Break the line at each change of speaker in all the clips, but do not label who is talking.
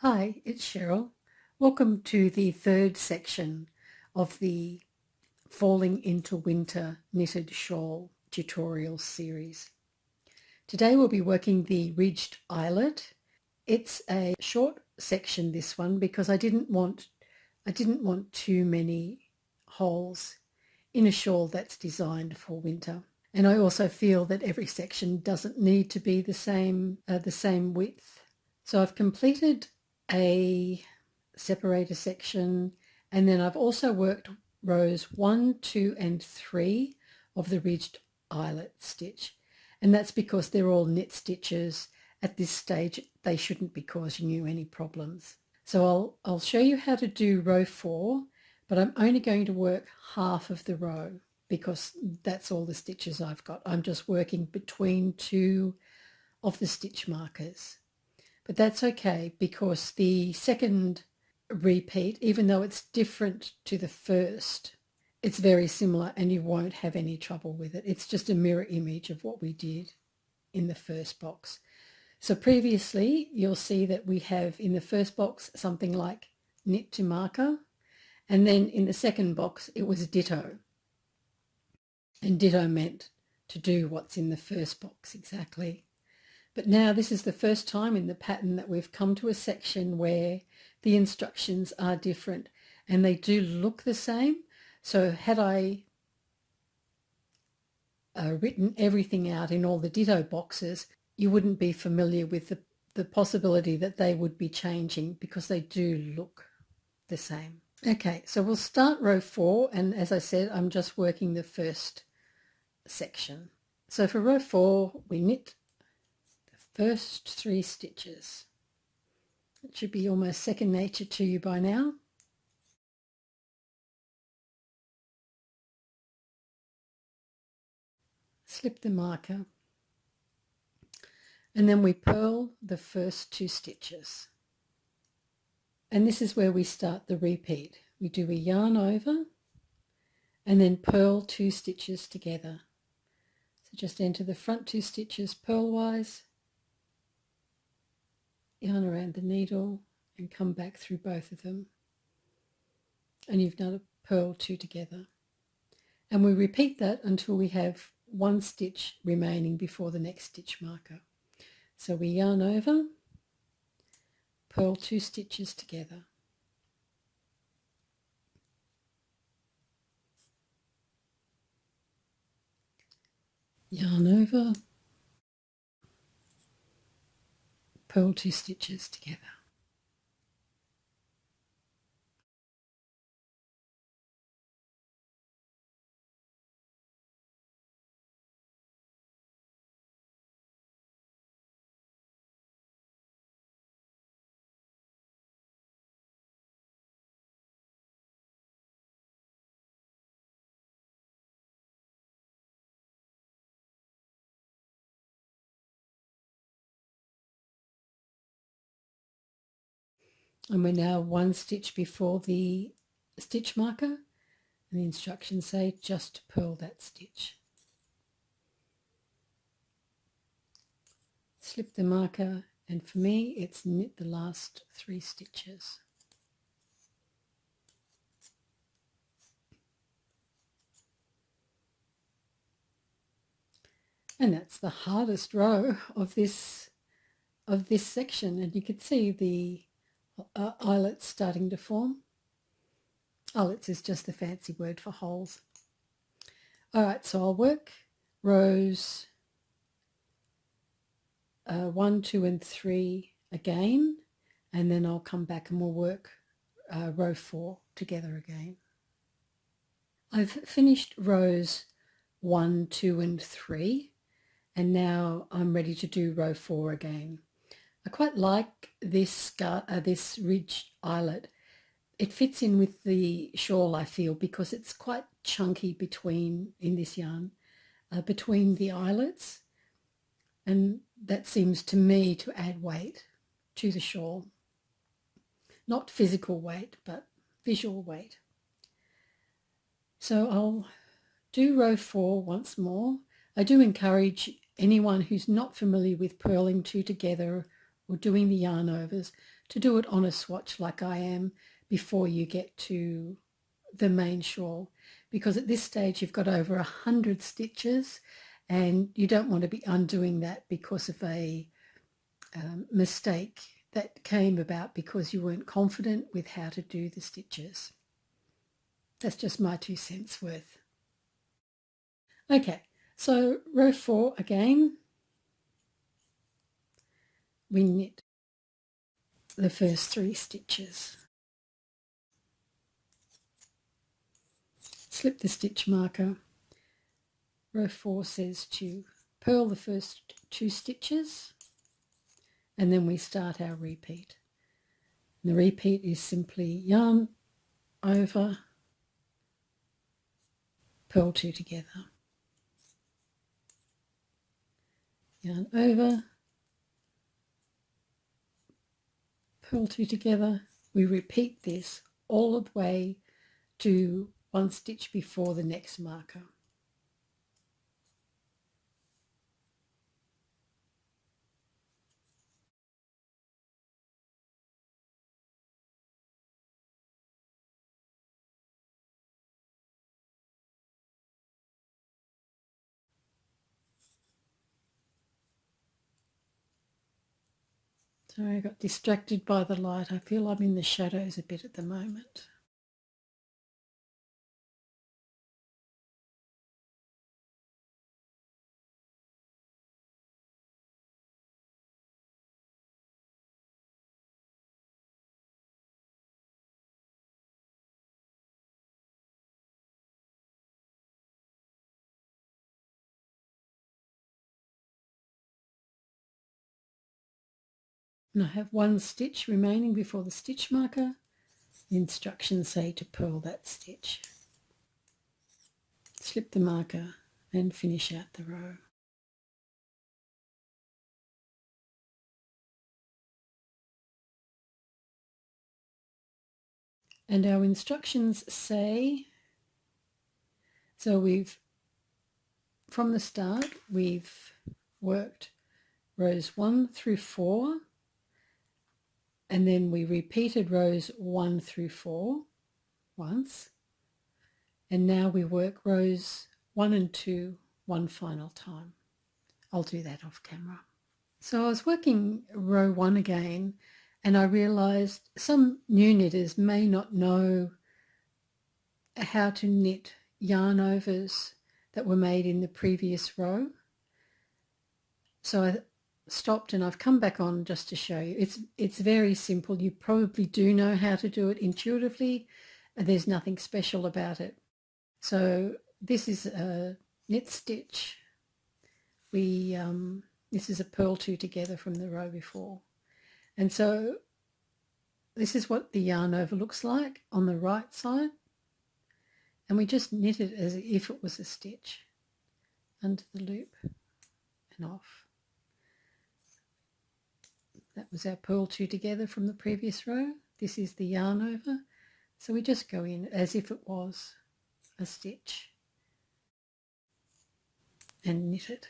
Hi, it's Cheryl. Welcome to the third section of the Falling into Winter Knitted Shawl tutorial series. Today we'll be working the ridged eyelet. It's a short section, this one, because I didn't want too many holes in a shawl that's designed for winter. And I also feel that every section doesn't need to be the same width. So I've completed a separator section, and then I've also worked rows 1, 2 and 3 of the ridged eyelet stitch, and that's because they're all knit stitches. At this stage they shouldn't be causing you any problems. So I'll show you how to do row 4, but I'm only going to work half of the row because that's all the stitches I've got. I'm just working between two of the stitch markers. But that's okay because the second repeat, even though it's different to the first, it's very similar and you won't have any trouble with it. It's just a mirror image of what we did in the first box. So previously you'll see that we have in the first box something like knit to marker, and then in the second box it was ditto. And ditto meant to do what's in the first box exactly. But now this is the first time in the pattern that we've come to a section where the instructions are different and they do look the same. So had I written everything out in all the ditto boxes, you wouldn't be familiar with the possibility that they would be changing because they do look the same. Okay, so we'll start row 4, and as I said, I'm just working the first section. So for row 4, we knit first 3 stitches. It should be almost second nature to you by now. Slip the marker, and then we purl the first 2 stitches. And this is where we start the repeat. We do a yarn over and then purl 2 stitches together. So just enter the front 2 stitches purlwise, yarn around the needle and come back through both of them, and you've done a purl 2 together. And we repeat that until we have 1 stitch remaining before the next stitch marker. So we yarn over, purl 2 stitches together, yarn over, purl 2 stitches together. And we're now 1 stitch before the stitch marker, and the instructions say just purl that stitch. Slip the marker, and for me it's knit the last 3 stitches. And that's the hardest row of this section, and you can see the eyelets starting to form. Eyelets is just the fancy word for holes. All right, so I'll work rows 1, 2 and 3 again, and then I'll come back and we'll work row 4 together again. I've finished rows 1, 2 and 3, and now I'm ready to do row 4 again. I quite like this ridged eyelet. It fits in with the shawl, I feel, because it's quite chunky in this yarn, between the eyelets, and that seems to me to add weight to the shawl. Not physical weight, but visual weight. So I'll do row 4 once more. I do encourage anyone who's not familiar with purling 2 together or doing the yarn overs to do it on a swatch like I am before you get to the main shawl, because at this stage you've got over 100 stitches and you don't want to be undoing that because of a mistake that came about because you weren't confident with how to do the stitches. That's just my 2 cents worth. Okay, so row 4 again, we knit the first 3 stitches. Slip the stitch marker. Row 4 says to purl the first 2 stitches, and then we start our repeat. And the repeat is simply yarn over, purl 2 together. Yarn over, purl 2 together. We repeat this all the way to 1 stitch before the next marker. Sorry, I got distracted by the light. I feel I'm in the shadows a bit at the moment. And I have 1 stitch remaining before the stitch marker. The instructions say to purl that stitch. Slip the marker and finish out the row. And our instructions say, so from the start, we've worked rows 1 through 4, and then we repeated rows 1 through 4 once, and now we work rows 1 and 2 one final time. I'll do that off camera. So I was working row 1 again, and I realised some new knitters may not know how to knit yarn overs that were made in the previous row. So I stopped and I've come back on just to show you. It's very simple. You probably do know how to do it intuitively, and there's nothing special about it. So this is a knit stitch. This is a purl 2 together from the row before. And so this is what the yarn over looks like on the right side. And we just knit it as if it was a stitch under the loop and off. That was our purl 2 together from the previous row. This is the yarn over. So we just go in as if it was a stitch and knit it.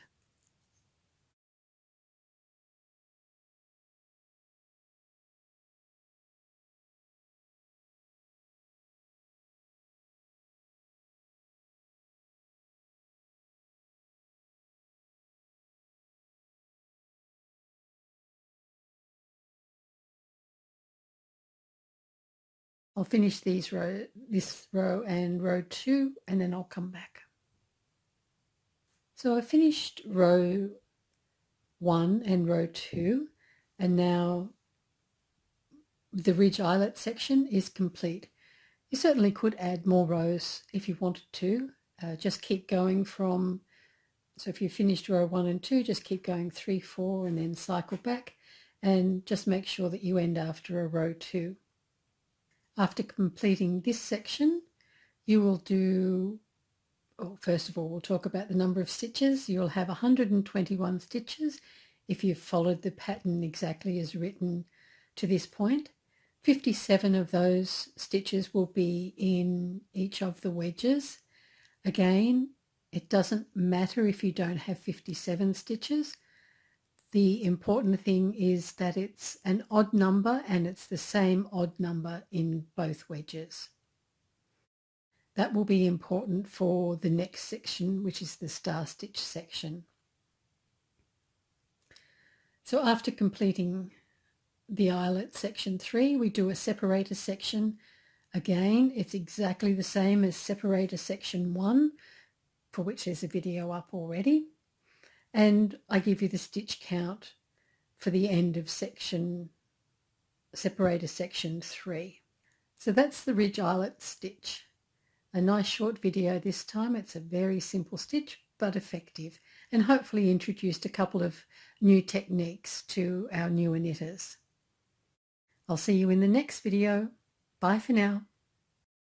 I'll finish this row and row 2, and then I'll come back. So I finished row 1 and row 2, and now the ridge eyelet section is complete. You certainly could add more rows if you wanted to. Just keep going from, so if you finished row 1 and 2, just keep going 3, 4, and then cycle back, and just make sure that you end after a row 2. After completing this section, you will do, first of all, we'll talk about the number of stitches. You'll have 121 stitches if you've followed the pattern exactly as written to this point. 57 of those stitches will be in each of the wedges. Again, it doesn't matter if you don't have 57 stitches. The important thing is that it's an odd number and it's the same odd number in both wedges. That will be important for the next section, which is the star stitch section. So after completing the eyelet section 3, we do a separator section. Again, it's exactly the same as separator section 1, for which there's a video up already. And I give you the stitch count for the end of separator section 3. So that's the ridge eyelet stitch. A nice short video this time. It's a very simple stitch, but effective, and hopefully introduced a couple of new techniques to our newer knitters. I'll see you in the next video. Bye for now.